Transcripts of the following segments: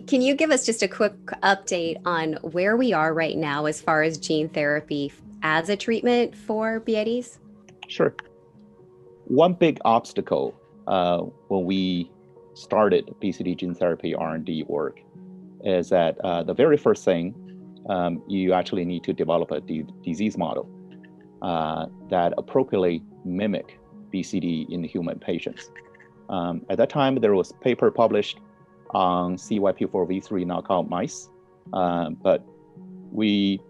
Can you give us just a quick update on where we are right now as far as gene therapy as a treatment for BIDs? Sure. One big obstacle when we started BCD gene therapy R&D work is that the very first thing, you actually need to develop a disease model that appropriately mimic BCD in human patients. At that time, there was a paper published on CYP4V3 knockout mice, but we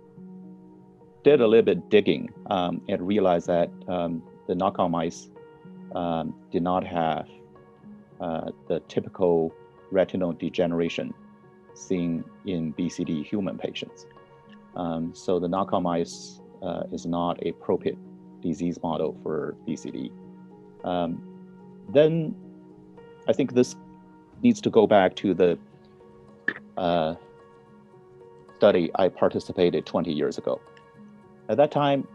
did a little bit digging and realized that the knockout mice did not have the typical retinal degeneration seen in BCD human patients. So the knockout mice is not an appropriate disease model for BCD. Then I think this needs to go back to the study I participated 20 years ago. At that time,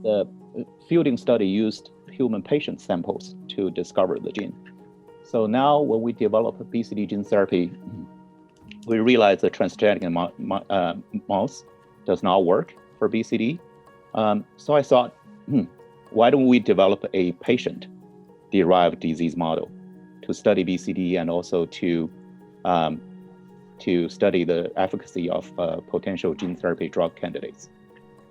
the fielding study used human patient samples to discover the gene. So now when we develop BCD gene therapy, we realize the transgenic mouse does not work for BCD. So I thought, why don't we develop a patient-derived disease model to study BCD and also to study the efficacy of potential gene therapy drug candidates.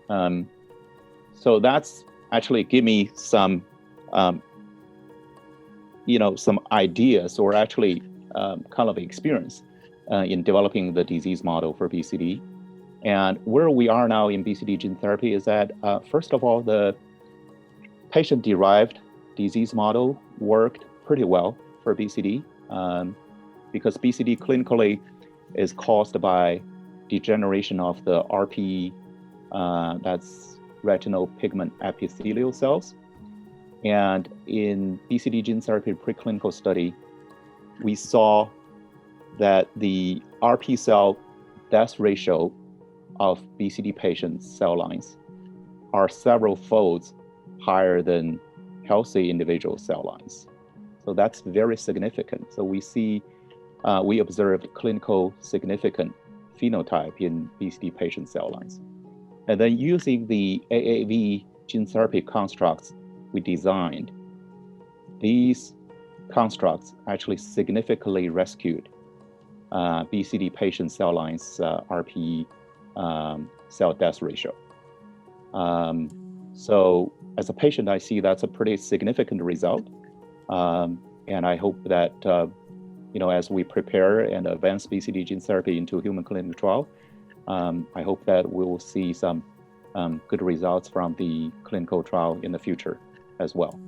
So that's actually give me some, some ideas or actually kind of experience in developing the disease model for BCD. And where we are now in BCD gene therapy is that, first of all, the patient-derived disease model worked pretty well for BCD because BCD clinically is caused by degeneration of the RPE, that's retinal pigment epithelial cells. And in BCD gene therapy preclinical study, we saw that the RP cell death ratio of BCD patients' cell lines are several folds higher than healthy individual cell lines. So that's very significant. So we observed clinical significant phenotype in BCD patient cell lines. And then using the AAV gene therapy constructs we designed, these constructs actually significantly rescued BCD patient cell lines RPE cell death ratio. So as a patient, I see that's a pretty significant result. And I hope that, as we prepare and advance BCD gene therapy into human clinical trial, I hope that we will see some good results from the clinical trial in the future as well.